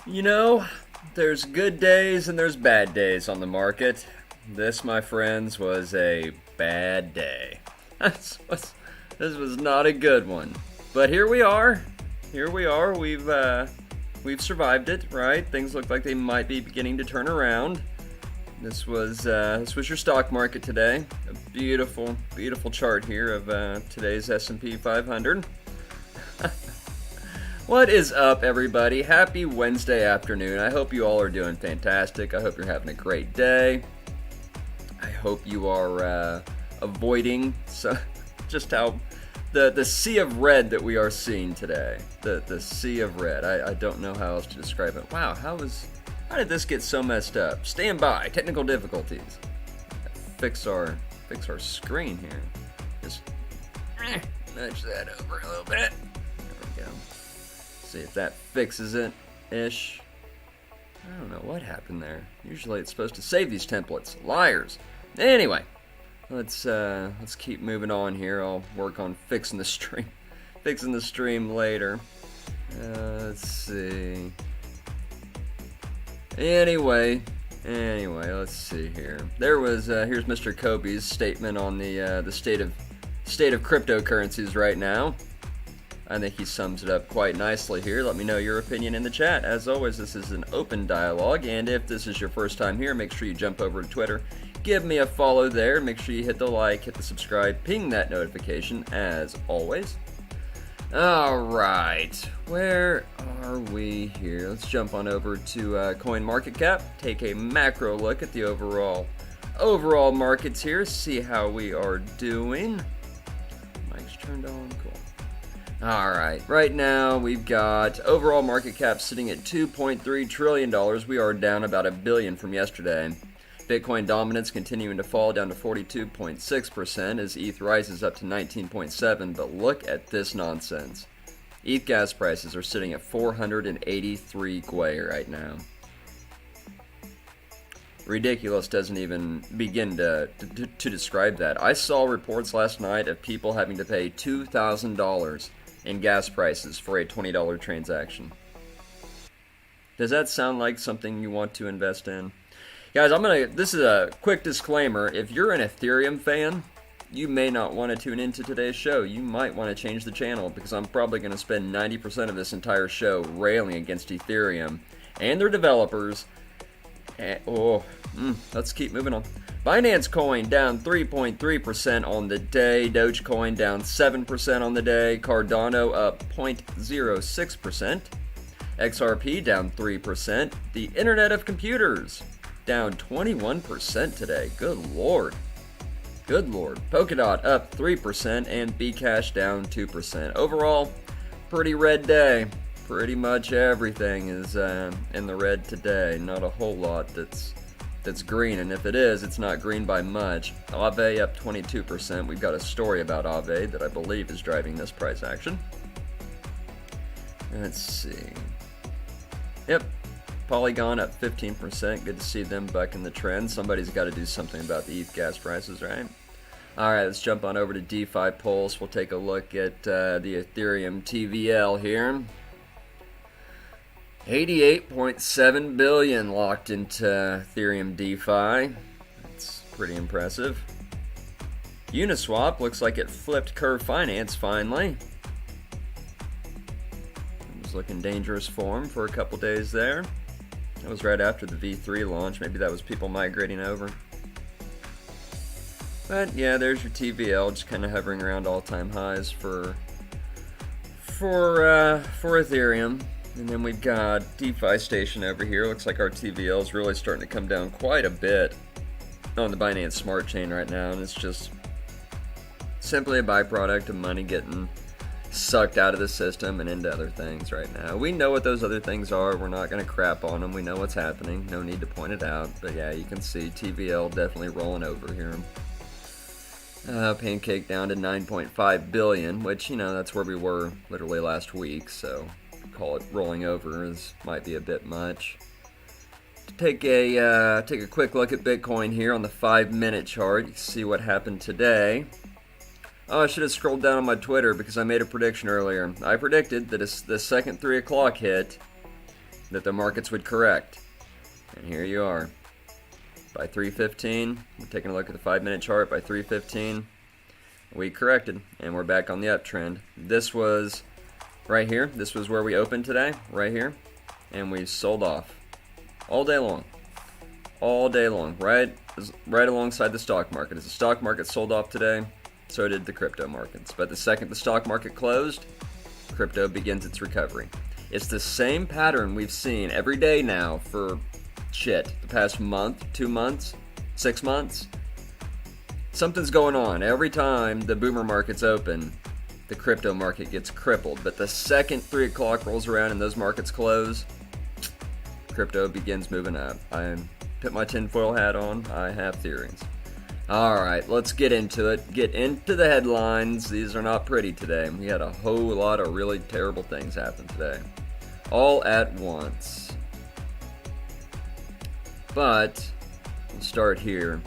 You know, there's good days and there's bad days on the market. This, my friends, was a bad day. This was not a good one. But here we are. Here we are. We've survived it, right? Things look like they might be beginning to turn around. This was your stock market today. A beautiful, beautiful chart here of today's S&P 500. What is up, everybody? Happy Wednesday afternoon. I hope you all are doing fantastic. I hope you're having a great day. I hope you are avoiding just how the sea of red that we are seeing today. The sea of red. I don't know how else to describe it. Wow, how did this get so messed up? Stand by. Technical difficulties. Fix our screen here. Just nudge that over a little bit. There we go. See if that fixes it ish. I don't know what happened there. Usually it's supposed to save these templates. Liars. Anyway, let's keep moving on here. I'll work on fixing the stream later. Let's see. Anyway, let's see here. There was here's Mr. Kobe's statement on the state of cryptocurrencies right now. I think he sums it up quite nicely here. Let me know your opinion in the chat. As always, this is an open dialogue, and if this is your first time here, make sure you jump over to Twitter. Give me a follow there. Make sure you hit the like, hit the subscribe, ping that notification, as always. All right, where are we here? Let's jump on over to CoinMarketCap. Take a macro look at the overall markets here. See how we are doing. Mic's turned on. Cool. All right, right now we've got overall market cap sitting at $2.3 trillion. We are down about $1 billion from yesterday. Bitcoin dominance continuing to fall down to 42.6% as ETH rises up to 19.7%. But look at this nonsense. ETH gas prices are sitting at 483 gwei right now. Ridiculous doesn't even begin to describe that. I saw reports last night of people having to pay $2,000 in gas prices for a $20 transaction. Does that sound like something you want to invest in? Guys, this is a quick disclaimer. If you're an Ethereum fan, you may not want to tune into today's show. You might want to change the channel because I'm probably going to spend 90% of this entire show railing against Ethereum and their developers Let's keep moving on. Binance Coin down 3.3% on the day. Dogecoin down 7% on the day. Cardano up 0.06%. XRP down 3%. The Internet of Computers down 21% today. Good lord. Good lord. Polkadot up 3% and Bcash down 2%. Overall, pretty red day. Pretty much everything is in the red today. Not a whole lot that's green, and if it is, it's not green by much. Aave up 22%. We've got a story about Aave that I believe is driving this price action. Let's see. Yep. Polygon up 15%. Good to see them bucking the trend. Somebody's got to do something about the ETH gas prices, right? All right, let's jump on over to DeFi Pulse. We'll take a look at the Ethereum TVL here. 88.7 billion locked into Ethereum DeFi. That's pretty impressive. Uniswap looks like it flipped Curve Finance finally. It was looking dangerous for him for a couple days there. That was right after the V3 launch. Maybe that was people migrating over. But yeah, there's your TVL, just kind of hovering around all-time highs for Ethereum. And then we've got DeFi Station over here. Looks like our TVL is really starting to come down quite a bit on the Binance Smart Chain right now, and it's just simply a byproduct of money getting sucked out of the system and into other things right now. We know what those other things are. We're not going to crap on them. We know what's happening. No need to point it out. But yeah, you can see TVL definitely rolling over here. Pancake down to 9.5 billion, which, you know, that's where we were literally last week, so call it rolling over might be a bit much. Take a quick look at Bitcoin here on the 5-minute chart. You can see what happened today. Oh, I should have scrolled down on my Twitter because I made a prediction earlier. I predicted that the second 3 o'clock hit, that the markets would correct. And here you are. By 3:15, we're taking a look at the 5-minute chart. By 3:15, we corrected, and we're back on the uptrend. This was right here. This was where we opened today, right here, and we sold off all day long, right alongside the stock market. As the stock market sold off today, so did the crypto markets. But the second the stock market closed, crypto begins its recovery. It's the same pattern we've seen every day now for the past month, 2 months, 6 months. Something's going on. Every time the boomer market's open, the crypto market gets crippled. But the second 3 o'clock rolls around and those markets close, crypto begins moving up. I put my tinfoil hat on. I have theories. All right, let's get into it. Get into the headlines. These are not pretty today. We had a whole lot of really terrible things happen today, all at once. But we'll start here.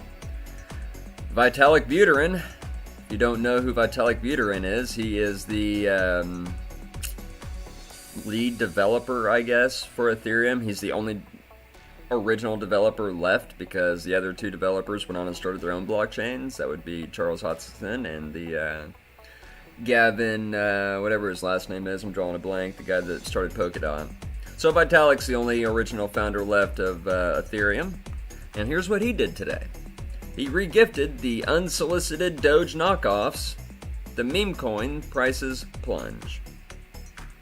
Vitalik Buterin. If you don't know who Vitalik Buterin is, he is the lead developer, I guess, for Ethereum. He's the only original developer left because the other 2 developers went on and started their own blockchains. That would be Charles Hodgson and the Gavin, whatever his last name is. I'm drawing a blank. The guy that started Polkadot. So Vitalik's the only original founder left of Ethereum. And here's what he did today. He regifted the unsolicited Doge knockoffs. The meme coin prices plunge.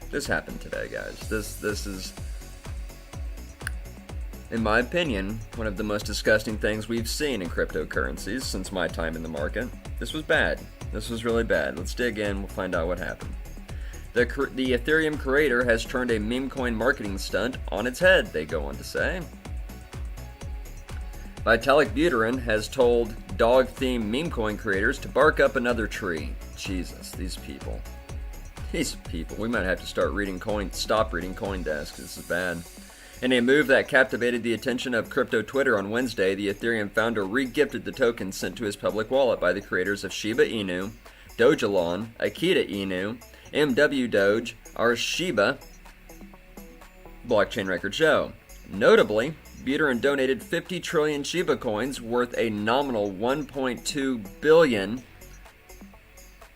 This happened today, guys. This is, in my opinion, one of the most disgusting things we've seen in cryptocurrencies since my time in the market. This was bad. This was really bad. Let's dig in. We'll find out what happened. The Ethereum creator has turned a meme coin marketing stunt on its head, they go on to say. Vitalik Buterin has told dog-themed meme coin creators to bark up another tree. Jesus, these people. We might have to stop reading CoinDesk. This is bad. In a move that captivated the attention of crypto Twitter on Wednesday, the Ethereum founder re-gifted the tokens sent to his public wallet by the creators of Shiba Inu, Dogelon, Akita Inu, MW Doge, our Shiba blockchain records show. Notably, Buterin donated 50 trillion Shiba coins worth a nominal 1.2 billion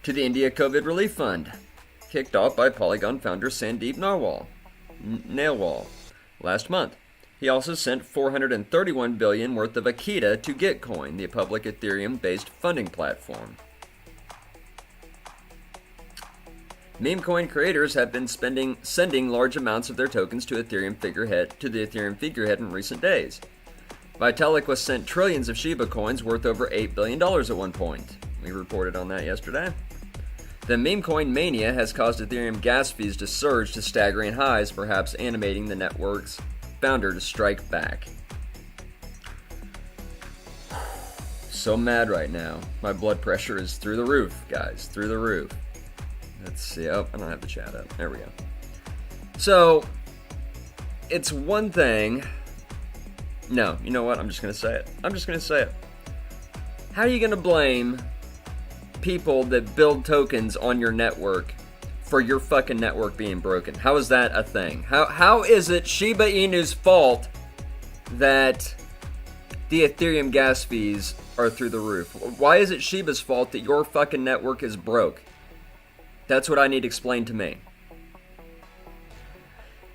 to the India COVID Relief Fund, kicked off by Polygon founder Sandeep Nailwal last month. He also sent $431 billion worth of Akita to Gitcoin, the public Ethereum-based funding platform. Meme coin creators have been sending large amounts of their tokens to the Ethereum figurehead in recent days. Vitalik was sent trillions of Shiba coins worth over $8 billion at one point. We reported on that yesterday. The meme coin mania has caused Ethereum gas fees to surge to staggering highs, perhaps animating the network's founder to strike back. So mad right now. My blood pressure is through the roof, guys, through the roof. Let's see. Oh, I don't have the chat up. There we go. So, it's one thing. No, you know what? I'm just going to say it. How are you going to blame people that build tokens on your network for your fucking network being broken? How is that a thing? How is it Shiba Inu's fault that the Ethereum gas fees are through the roof? Why is it Shiba's fault that your fucking network is broke? That's what I need explained to me.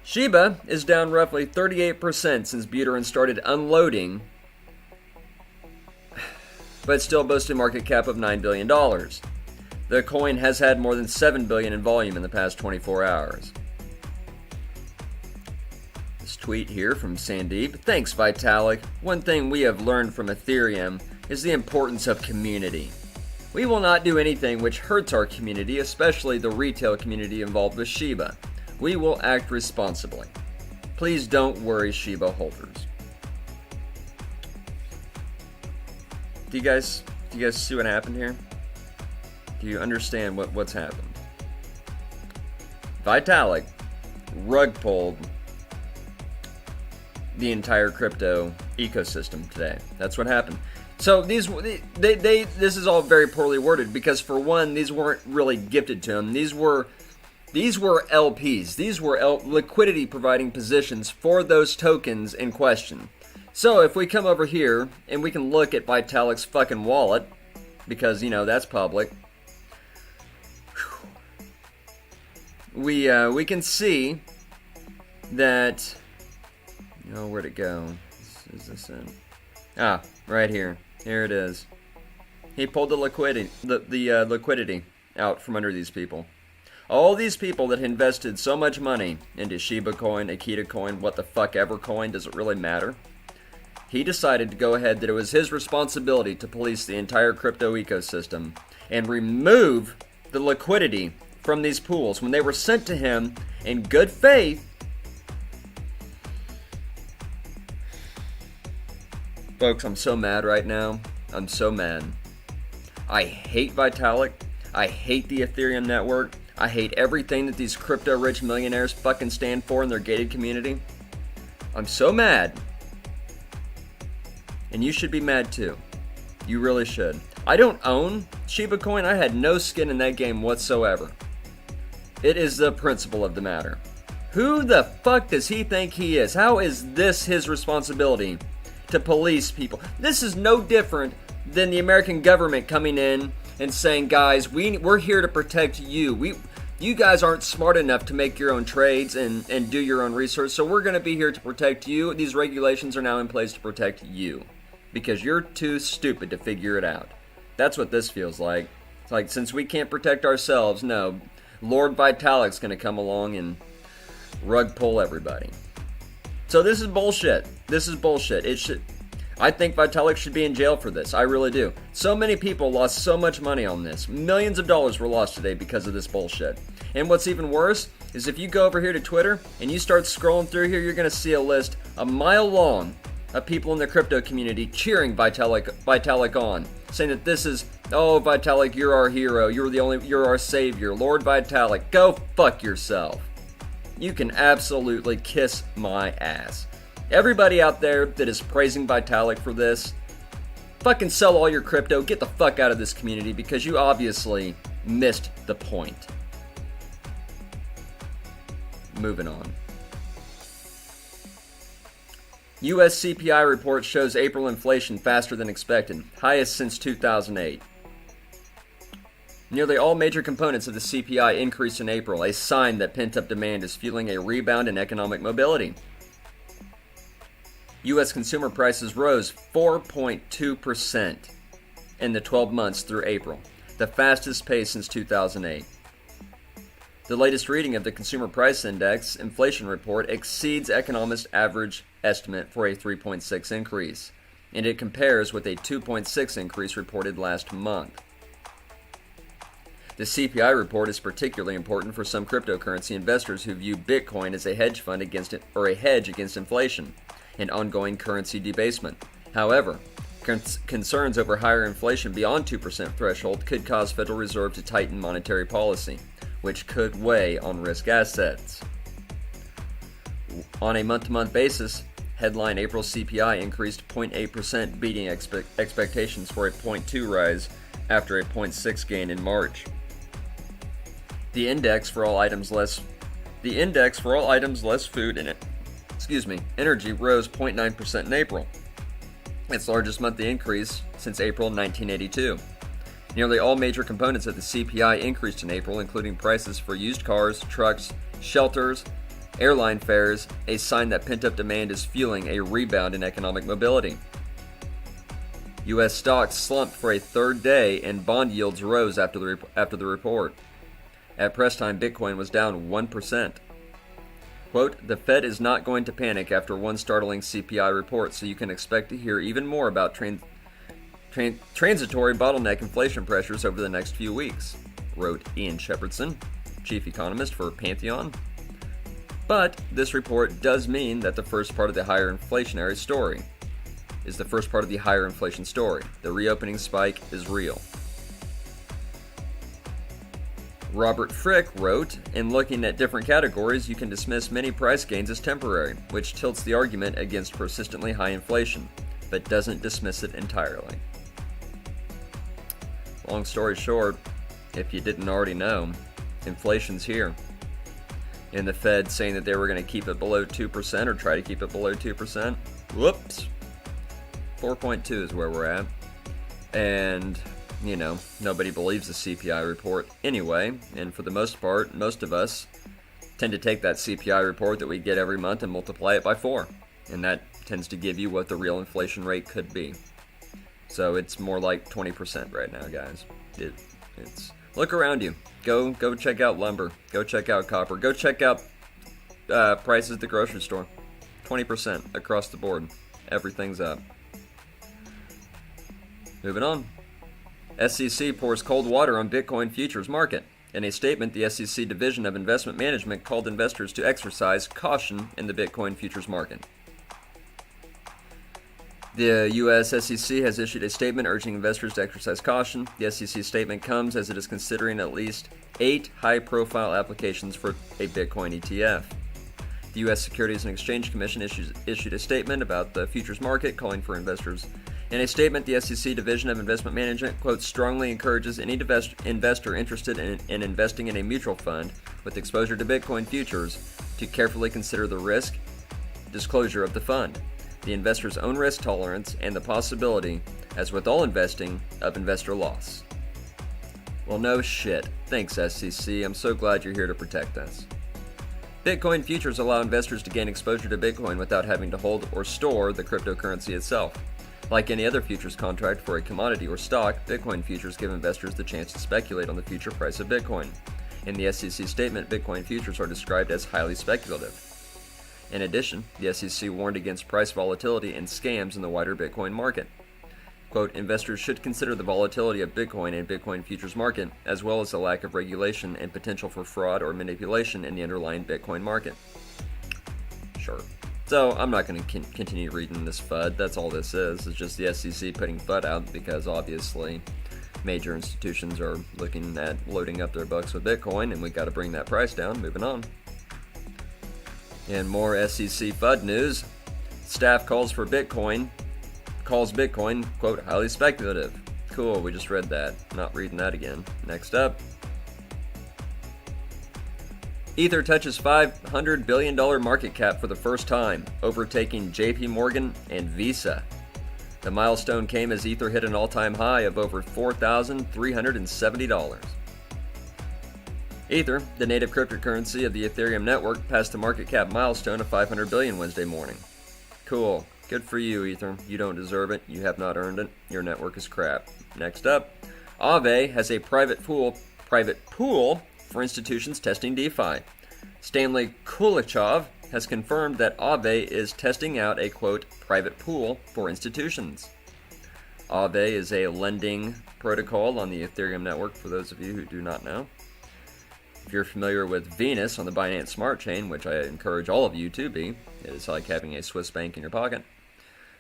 Shiba is down roughly 38% since Buterin started unloading, but still boasts a market cap of $9 billion. The coin has had more than $7 billion in volume in the past 24 hours. This tweet here from Sandeep. Thanks, Vitalik. One thing we have learned from Ethereum is the importance of community. We will not do anything which hurts our community, especially the retail community involved with Shiba. We will act responsibly. Please don't worry, Shiba holders. Do you guys see what happened here? Do you understand what's happened? Vitalik rug pulled the entire crypto ecosystem today. That's what happened. So this is all very poorly worded because, for one, these weren't really gifted to him. These were LPs. These were liquidity providing positions for those tokens in question. So if we come over here and we can look at Vitalik's fucking wallet, because, you know, that's public, we can see that, you know, where'd it go? Is this in? Ah, right here. Here it is. He pulled the liquidity out from under these people. All these people that invested so much money into Shiba coin, Akita coin, what the fuck ever coin, does it really matter? He decided to go ahead that it was his responsibility to police the entire crypto ecosystem and remove the liquidity from these pools when they were sent to him in good faith. Folks, I'm so mad right now. I'm so mad. I hate Vitalik. I hate the Ethereum network. I hate everything that these crypto-rich millionaires fucking stand for in their gated community. I'm so mad. And you should be mad too. You really should. I don't own Shiba coin. I had no skin in that game whatsoever. It is the principle of the matter. Who the fuck does he think he is? How is this his responsibility to police people? This is no different than the American government coming in and saying, guys, we're here to protect you. You guys aren't smart enough to make your own trades and do your own research, so we're going to be here to protect you. These regulations are now in place to protect you because you're too stupid to figure it out. That's what this feels like. It's like, since we can't protect ourselves, no, Lord Vitalik's going to come along and rug pull everybody. So this is bullshit. This is bullshit. I think Vitalik should be in jail for this. I really do. So many people lost so much money on this. Millions of dollars were lost today because of this bullshit. And what's even worse is if you go over here to Twitter and you start scrolling through here, you're going to see a list a mile long of people in the crypto community cheering Vitalik on, saying that this is, oh, Vitalik, you're our hero. You're our savior. Lord Vitalik, go fuck yourself. You can absolutely kiss my ass. Everybody out there that is praising Vitalik for this, fucking sell all your crypto, get the fuck out of this community because you obviously missed the point. Moving on. U.S. CPI report shows April inflation faster than expected, highest since 2008. Nearly all major components of the CPI increased in April, a sign that pent-up demand is fueling a rebound in economic mobility. U.S. consumer prices rose 4.2% in the 12 months through April, the fastest pace since 2008. The latest reading of the Consumer Price Index inflation report exceeds economists' average estimate for a 3.6 increase, and it compares with a 2.6 increase reported last month. The CPI report is particularly important for some cryptocurrency investors who view Bitcoin as a hedge fund against inflation and ongoing currency debasement. However, concerns over higher inflation beyond 2% threshold could cause Federal Reserve to tighten monetary policy, which could weigh on risk assets. On a month-to-month basis, headline April CPI increased 0.8%, beating expectations for a 0.2 rise after a 0.6 gain in March. The index for all items less food and energy rose 0.9% in April, its largest monthly increase since April 1982. Nearly all major components of the CPI increased in April, including prices for used cars, trucks, shelters, airline fares, a sign that pent-up demand is fueling a rebound in economic mobility. U.S. stocks slumped for a third day, and bond yields rose after the report. At press time, Bitcoin was down 1%. Quote, "The Fed is not going to panic after one startling CPI report, so you can expect to hear even more about transitory bottleneck inflation pressures over the next few weeks," wrote Ian Shepherdson, chief economist for Pantheon. But this report does mean that the first part of the higher inflation story. The reopening spike is real. Robert Frick wrote, "In looking at different categories, you can dismiss many price gains as temporary, which tilts the argument against persistently high inflation, but doesn't dismiss it entirely." Long story short, if you didn't already know, inflation's here. And the Fed saying that they were going to keep it below 2% or try to keep it below 2%. Whoops. 4.2 is where we're at. And, nobody believes the CPI report anyway. And for the most part, most of us tend to take that CPI report that we get every month and multiply it by 4. And that tends to give you what the real inflation rate could be. So it's more like 20% right now, guys. It's look around you. Go check out lumber. Go check out copper. Go check out prices at the grocery store. 20% across the board. Everything's up. Moving on. SEC pours cold water on Bitcoin futures market. In a statement, the SEC Division of Investment Management called investors to exercise caution in the Bitcoin futures market. The U.S. SEC has issued a statement urging investors to exercise caution. The SEC statement comes as it is considering at least 8 high-profile applications for a Bitcoin ETF. The U.S. Securities and Exchange Commission issued a statement about the futures market, calling for investors. In a statement, the SEC Division of Investment Management, quote, strongly encourages any investor interested in investing in a mutual fund with exposure to Bitcoin futures to carefully consider the risk disclosure of the fund, the investor's own risk tolerance, and the possibility, as with all investing, of investor loss. Well, no shit. Thanks, SEC. I'm so glad you're here to protect us. Bitcoin futures allow investors to gain exposure to Bitcoin without having to hold or store the cryptocurrency itself. Like any other futures contract for a commodity or stock, Bitcoin futures give investors the chance to speculate on the future price of Bitcoin. In the SEC statement, Bitcoin futures are described as highly speculative. In addition, the SEC warned against price volatility and scams in the wider Bitcoin market. Quote, investors should consider the volatility of Bitcoin and Bitcoin futures market, as well as the lack of regulation and potential for fraud or manipulation in the underlying Bitcoin market. Sure. So, I'm not going to continue reading this FUD. That's all this is. It's just the SEC putting FUD out because obviously major institutions are looking at loading up their books with Bitcoin, and we got to bring that price down. Moving on. In more SEC FUD news, staff calls Bitcoin, quote, highly speculative. Cool, we just read that. Not reading that again. Next up. Ether touches $500 billion market cap for the first time, overtaking JP Morgan and Visa. The milestone came as Ether hit an all-time high of over $4,370. Ether, the native cryptocurrency of the Ethereum network, passed the market cap milestone of $500 billion Wednesday morning. Cool. Good for you, Ether. You don't deserve it. You have not earned it. Your network is crap. Next up, Aave has a private pool for institutions testing DeFi. Stanley Kulichov has confirmed that Aave is testing out a, quote, private pool for institutions. Aave is a lending protocol on the Ethereum network, for those of you who do not know. If you're familiar with Venus on the Binance Smart Chain, which I encourage all of you to be, it's like having a Swiss bank in your pocket.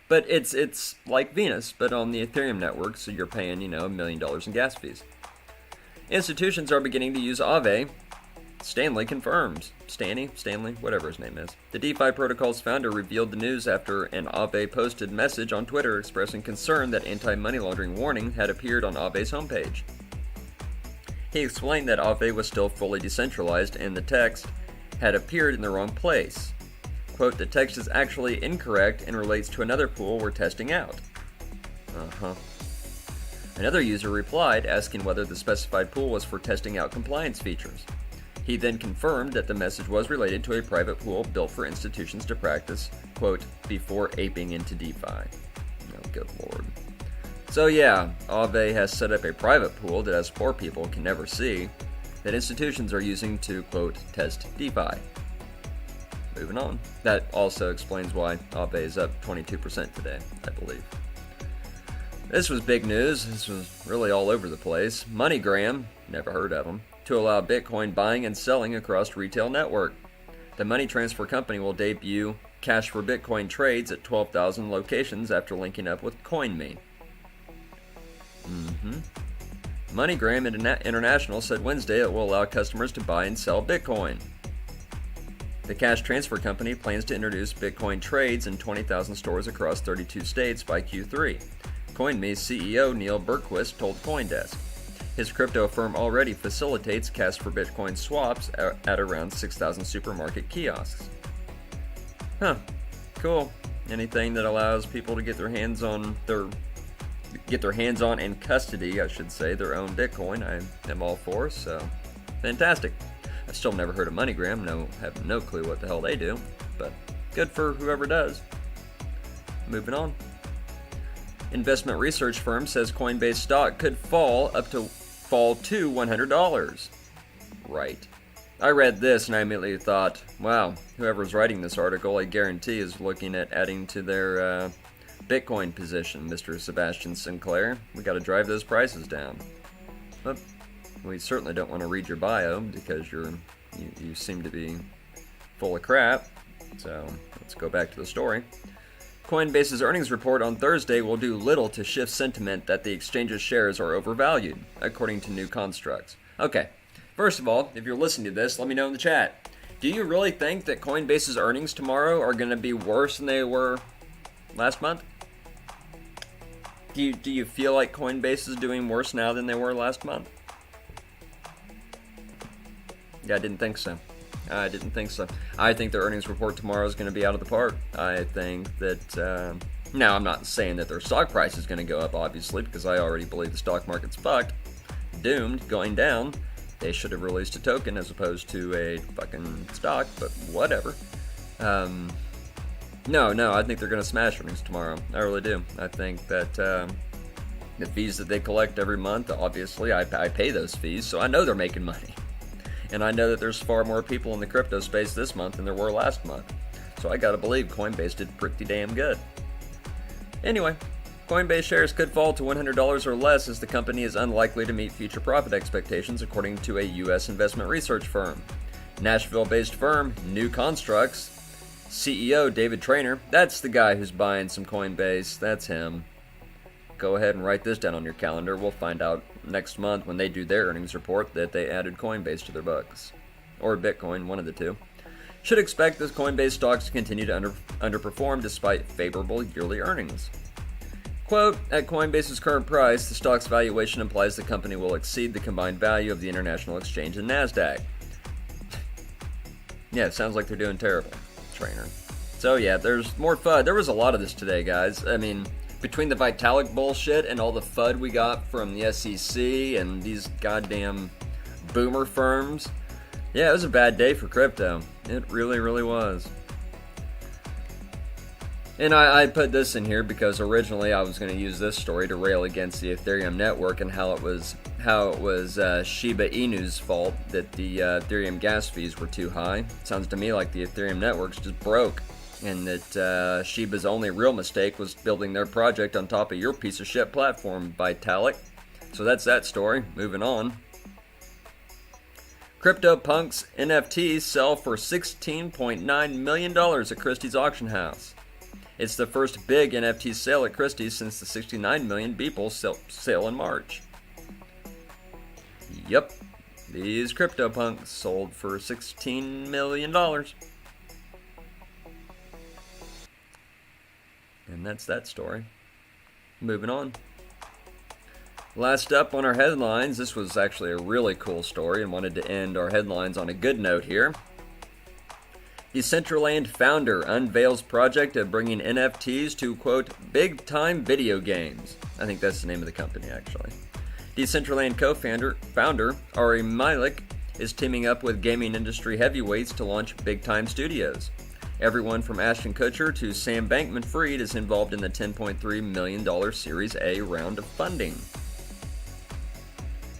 But it's like Venus, but on the Ethereum network, so you're paying, $1 million in gas fees. Institutions are beginning to use Aave. Stanley confirms. Stanley, whatever his name is. The DeFi protocol's founder revealed the news after an Aave posted message on Twitter expressing concern that anti-money laundering warning had appeared on Aave's homepage. He explained that Aave was still fully decentralized and the text had appeared in the wrong place. Quote, the text is actually incorrect and relates to another pool we're testing out. Another user replied, asking whether the specified pool was for testing out compliance features. He then confirmed that the message was related to a private pool built for institutions to practice, quote, before aping into DeFi. Oh, good lord. So yeah, Aave has set up a private pool that us poor people can never see, that institutions are using to, quote, test DeFi. Moving on. That also explains why Aave is up 22% today, I believe. This was big news. This was really all over the place. MoneyGram, never heard of them, to allow Bitcoin buying and selling across retail network. The money transfer company will debut cash for Bitcoin trades at 12,000 locations after linking up with CoinMe. MoneyGram International said Wednesday it will allow customers to buy and sell Bitcoin. The cash transfer company plans to introduce Bitcoin trades in 20,000 stores across 32 states by Q3. CoinMe's CEO Neil Bergquist told CoinDesk. His crypto firm already facilitates cash for Bitcoin swaps at around 6,000 supermarket kiosks. Cool. Anything that allows people to get their hands on and custody, I should say, their own Bitcoin, I am all for, so fantastic. I've still never heard of MoneyGram, have no clue what the hell they do, but good for whoever does. Moving on. Investment research firm says Coinbase stock could fall to $100. Right. I read this and I immediately thought, wow, whoever's writing this article, I guarantee is looking at adding to their Bitcoin position, Mr. Sebastian Sinclair. We got to drive those prices down. But we certainly don't want to read your bio because you seem to be full of crap. So let's go back to the story. Coinbase's earnings report on Thursday will do little to shift sentiment that the exchange's shares are overvalued, according to new constructs. Okay, first of all, if you're listening to this, let me know in the chat. Do you really think that Coinbase's earnings tomorrow are going to be worse than they were last month? Do you feel like Coinbase is doing worse now than they were last month? Yeah, I didn't think so. I think their earnings report tomorrow is going to be out of the park. I think that, now I'm not saying that their stock price is going to go up, obviously, because I already believe the stock market's fucked, doomed, going down. They should have released a token as opposed to a fucking stock, but whatever. No, I think they're going to smash earnings tomorrow. I really do. I think that the fees that they collect every month, obviously, I pay those fees, so I know they're making money. And I know that there's far more people in the crypto space this month than there were last month. So I gotta believe Coinbase did pretty damn good. Anyway, Coinbase shares could fall to $100 or less as the company is unlikely to meet future profit expectations, according to a U.S. investment research firm. Nashville-based firm New Constructs CEO David Traynor, that's the guy who's buying some Coinbase, that's him. Go ahead and write this down on your calendar. We'll find out next month when they do their earnings report that they added Coinbase to their books. Or Bitcoin, one of the two. Should expect this Coinbase stocks to continue to underperform despite favorable yearly earnings. Quote, at Coinbase's current price, the stock's valuation implies the company will exceed the combined value of the international exchange and NASDAQ. Yeah, it sounds like they're doing terrible, Trainer. So yeah, there's more FUD. There was a lot of this today, guys. I mean, between the Vitalik bullshit and all the FUD we got from the SEC and these goddamn boomer firms, yeah, it was a bad day for crypto. It really, really was. And I put this in here because originally I was going to use this story to rail against the Ethereum network and how it was Shiba Inu's fault that the Ethereum gas fees were too high. It sounds to me like the Ethereum network's just broke, and that Shiba's only real mistake was building their project on top of your piece of shit platform, Vitalik. So that's that story. Moving on. CryptoPunks NFTs sell for $16.9 million at Christie's auction house. It's the first big NFT sale at Christie's since the $69 million Beeple sale in March. Yep, these CryptoPunks sold for $16 million. And that's that story. Moving on. Last up on our headlines, this was actually a really cool story and wanted to end our headlines on a good note here. Decentraland founder unveils project of bringing NFTs to, quote, big-time video games. I think that's the name of the company, actually. Decentraland co-founder Ari Milik is teaming up with gaming industry heavyweights to launch big-time studios. Everyone from Ashton Kutcher to Sam Bankman-Fried is involved in the $10.3 million Series A round of funding.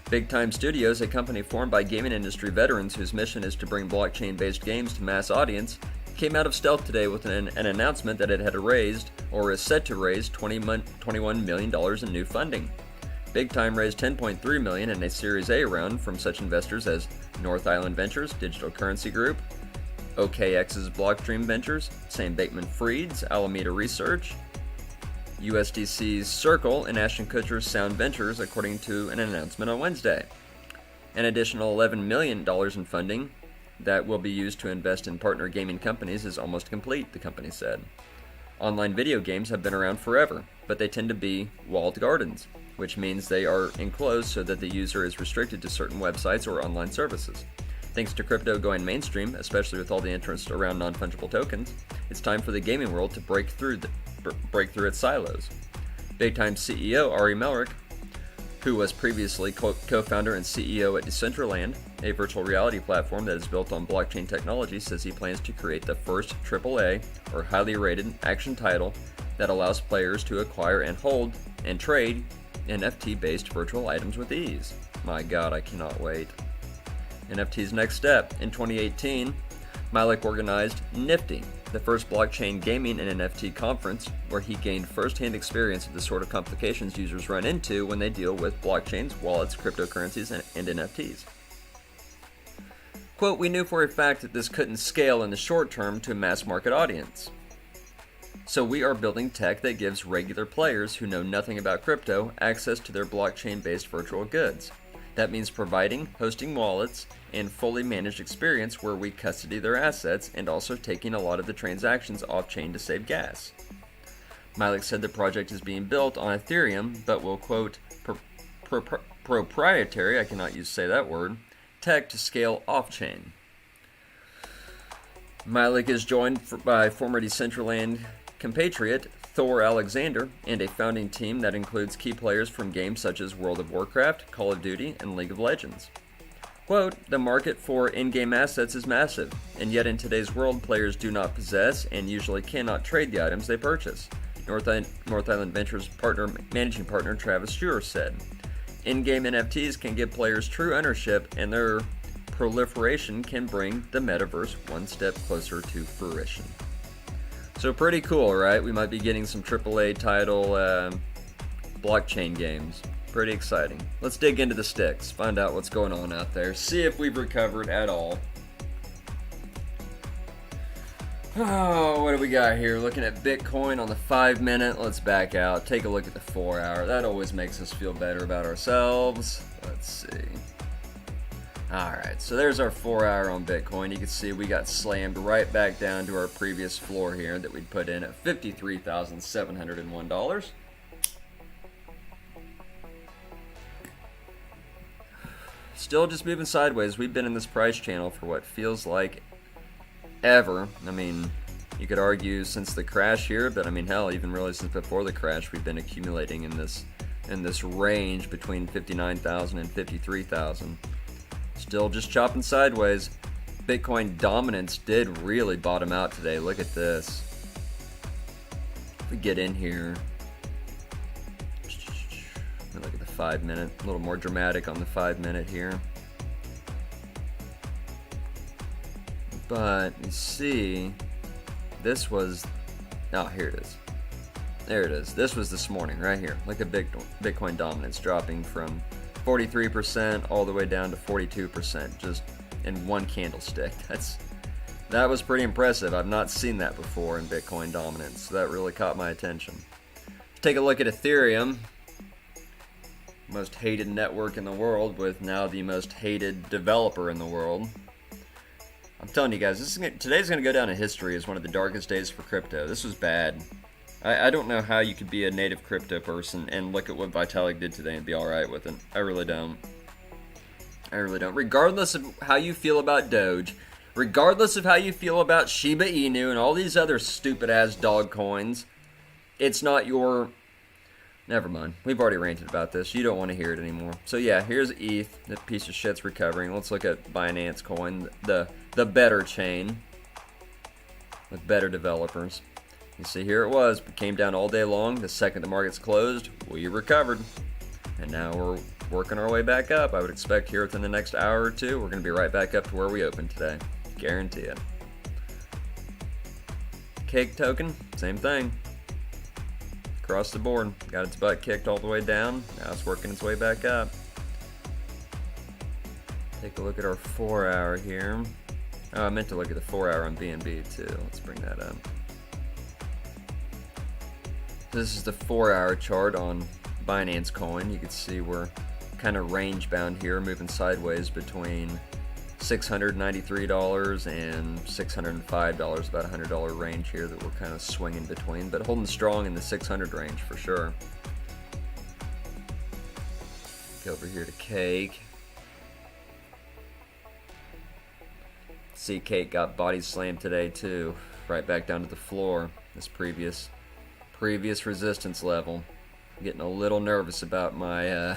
Big Time Studios, a company formed by gaming industry veterans whose mission is to bring blockchain-based games to mass audience, came out of stealth today with an announcement that it had raised, or is set to raise, $21 million in new funding. Big Time raised $10.3 million in a Series A round from such investors as North Island Ventures, Digital Currency Group, OKX's Blockstream Ventures, Sam Bankman-Fried's Alameda Research, USDC's Circle, and Ashton Kutcher's Sound Ventures, according to an announcement on Wednesday. An additional $11 million in funding that will be used to invest in partner gaming companies is almost complete, the company said. Online video games have been around forever, but they tend to be walled gardens, which means they are enclosed so that the user is restricted to certain websites or online services. Thanks to crypto going mainstream, especially with all the interest around non-fungible tokens, it's time for the gaming world to break through its silos. Big Time CEO Ari Melrick, who was previously co-founder and CEO at Decentraland, a virtual reality platform that is built on blockchain technology, says he plans to create the first AAA, or highly rated, action title that allows players to acquire and hold and trade NFT-based virtual items with ease. My God, I cannot wait. NFT's next step. In 2018, Milik organized Nifty, the first blockchain gaming and NFT conference, where he gained first-hand experience of the sort of complications users run into when they deal with blockchains, wallets, cryptocurrencies, and NFTs. Quote, we knew for a fact that this couldn't scale in the short term to a mass market audience. So we are building tech that gives regular players who know nothing about crypto access to their blockchain-based virtual goods. That means providing hosting wallets and fully managed experience where we custody their assets, and also taking a lot of the transactions off-chain to save gas. Milik said the project is being built on Ethereum, but will, quote, proprietary, I cannot say that word, tech to scale off-chain. Milik is joined by former Decentraland compatriot Thor Alexander, and a founding team that includes key players from games such as World of Warcraft, Call of Duty, and League of Legends. Quote, the market for in-game assets is massive, and yet in today's world, players do not possess and usually cannot trade the items they purchase, North Island Ventures managing partner Travis Schuer said. In-game NFTs can give players true ownership, and their proliferation can bring the metaverse one step closer to fruition. So pretty cool, right? We might be getting some AAA title blockchain games. Pretty exciting. Let's dig into the sticks, find out what's going on out there, see if we've recovered at all. Oh, what do we got here? Looking at Bitcoin on the 5-minute. Let's back out. Take a look at the 4-hour. That always makes us feel better about ourselves. Let's see. Alright, so there's our 4-hour on Bitcoin. You can see we got slammed right back down to our previous floor here that we'd put in at $53,701. Still just moving sideways. We've been in this price channel for what feels like ever. I mean, you could argue since the crash here, but I mean, hell, even really since before the crash, we've been accumulating in this range between 59,000 and 53,000. Still just chopping sideways. Bitcoin dominance did really bottom out today. Look at this. we get in here, look at the 5 minute, a little more dramatic on the 5 minute here. But you see, this was, oh, here it is. There it is. This was this morning right here. Look at Bitcoin dominance dropping from 43% all the way down to 42% just in one candlestick. That was pretty impressive. I've not seen that before in Bitcoin dominance. So that really caught my attention. Let's take a look at Ethereum. Most hated network in the world with now the most hated developer in the world. I'm telling you guys, today's going to go down in history as one of the darkest days for crypto. This was bad. I don't know how you could be a native crypto person and look at what Vitalik did today and be alright with it. I really don't. I really don't. Regardless of how you feel about Doge, regardless of how you feel about Shiba Inu and all these other stupid-ass dog coins, it's not your... Never mind. We've already ranted about this. You don't want to hear it anymore. So yeah, here's ETH. That piece of shit's recovering. Let's look at Binance Coin, the better chain with better developers. You see, here it was. It came down all day long. The second the markets closed, we recovered. And now we're working our way back up. I would expect here within the next hour or two, we're going to be right back up to where we opened today. Guarantee it. Cake token, same thing. Across the board, got its butt kicked all the way down. Now it's working its way back up. Take a look at our 4 hour here. Oh, I meant to look at the 4 hour on BNB too. Let's bring that up. This is the 4 hour chart on Binance Coin. You can see we're kind of range bound here, moving sideways between $693 and $605, about $100 range here that we're kind of swinging between, but holding strong in the 600 range for sure. Go over here to Cake. See, Cake got body slammed today too, right back down to the floor. This previous resistance level. I'm getting a little nervous about my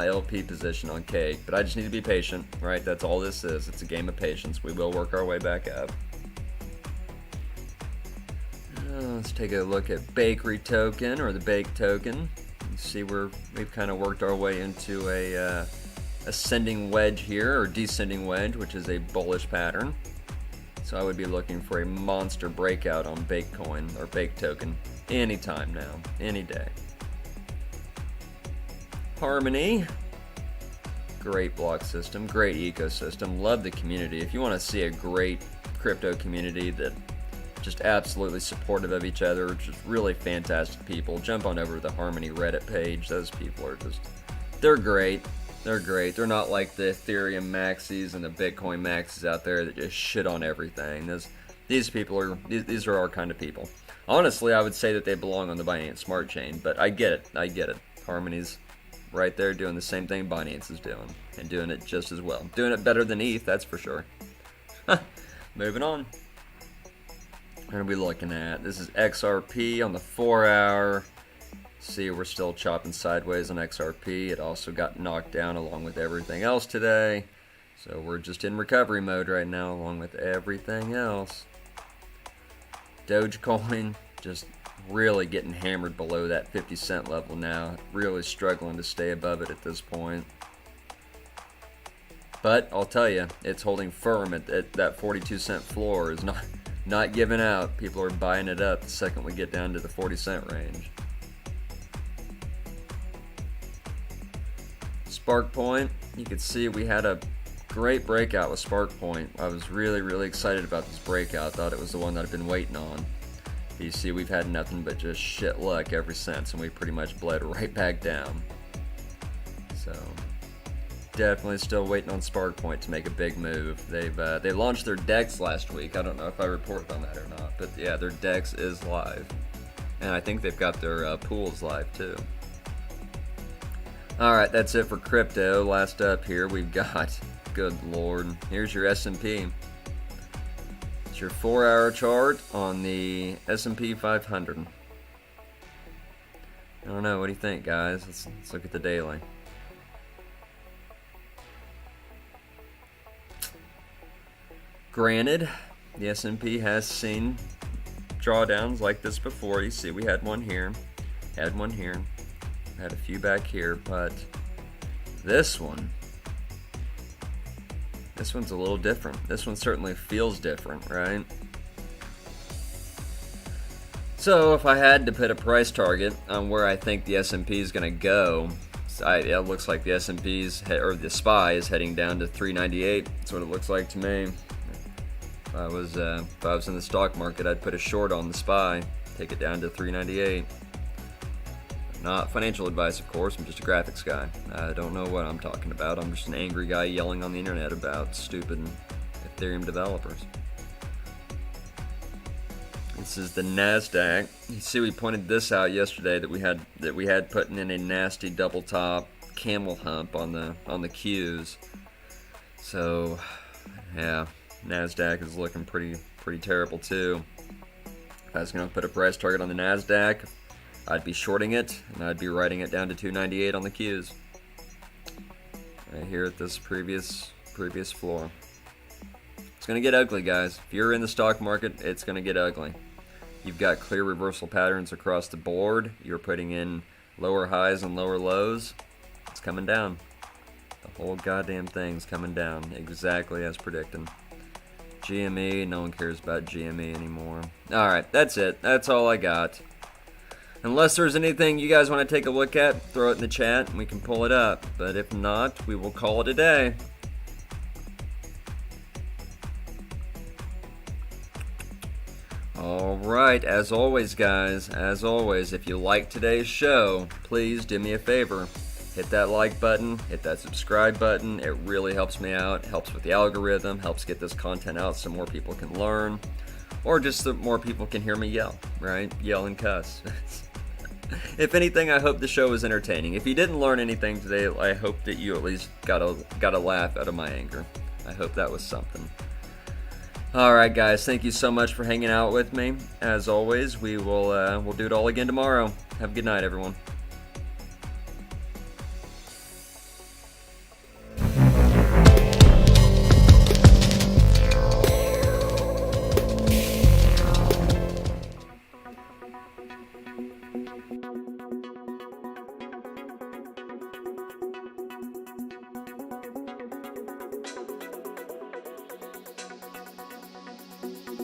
LP position on Cake, but I just need to be patient, right? That's all this is. It's a game of patience. We will work our way back up. Let's take a look at Bakery token, or the Bake token. You see we've kind of worked our way into a ascending wedge here, or descending wedge, which is a bullish pattern. So I would be looking for a monster breakout on Bakecoin, or Bake token, anytime now, any day. Harmony, great block system, great ecosystem, love the community. If you want to see a great crypto community that just absolutely supportive of each other, just really fantastic people, jump on over to the Harmony Reddit page. Those people are just, they're great. They're great. They're not like the Ethereum maxis and the Bitcoin maxis out there that just shit on everything. These people are, these are our kind of people. Honestly, I would say that they belong on the Binance Smart Chain, but I get it. Harmony's right there doing the same thing Binance is doing, and doing it just as well. Doing it better than ETH, that's for sure. Moving on. What are we looking at? This is XRP on the 4 hour. See, we're still chopping sideways on XRP. It also got knocked down along with everything else today. So we're just in recovery mode right now along with everything else. Dogecoin just really getting hammered below that 50-cent level now. Really struggling to stay above it at this point. But I'll tell you, it's holding firm at that 42-cent floor. Is not giving out. People are buying it up the second we get down to the 40-cent range. SparkPoint, you can see we had a great breakout with SparkPoint. I was really excited about this breakout. Thought it was the one that I've been waiting on. You see, we've had nothing but just shit luck ever since, and we pretty much bled right back down. So, definitely still waiting on SparkPoint to make a big move. They launched their DEX last week. I don't know if I reported on that or not, but yeah, their DEX is live, and I think they've got their pools live too. All right, that's it for crypto. Last up here, we've got, good lord, here's your S&P. It's your 4 hour chart on the S&P 500. I don't know, what do you think, guys? Let's look at the daily. Granted, the S&P has seen drawdowns like this before. You see, we had one here, had a few back here, but this one's a little different. This one certainly feels different, right? So if I had to put a price target on where I think the S&P is going to go, it looks like the S&P's or the SPY is heading down to 398. That's what it looks like to me. If I was in the stock market, I'd put a short on the SPY, take it down to 398. Not financial advice, of course. I'm just a graphics guy. I don't know what I'm talking about. I'm just an angry guy yelling on the internet about stupid Ethereum developers. This is the NASDAQ. You see, we pointed this out yesterday that we had putting in a nasty double top camel hump on the Qs. So, yeah, NASDAQ is looking pretty terrible too. If I was going to put a price target on the NASDAQ, I'd be shorting it and I'd be writing it down to 298 on the Qs. Right here at this previous floor. It's going to get ugly, guys. If you're in the stock market, it's going to get ugly. You've got clear reversal patterns across the board. You're putting in lower highs and lower lows. It's coming down. The whole goddamn thing's coming down exactly as predicted. GME, no one cares about GME anymore. Alright, that's it. That's all I got. Unless there's anything you guys want to take a look at, throw it in the chat and we can pull it up. But if not, we will call it a day. Alright, as always guys, if you like today's show, please do me a favor. Hit that like button, hit that subscribe button. It really helps me out, helps with the algorithm, helps get this content out so more people can learn. Or just so more people can hear me yell, right? Yell and cuss. If anything, I hope the show was entertaining. If you didn't learn anything today, I hope that you at least got a laugh out of my anger. I hope that was something. Alright guys, thank you so much for hanging out with me. As always, we'll do it all again tomorrow. Have a good night, everyone.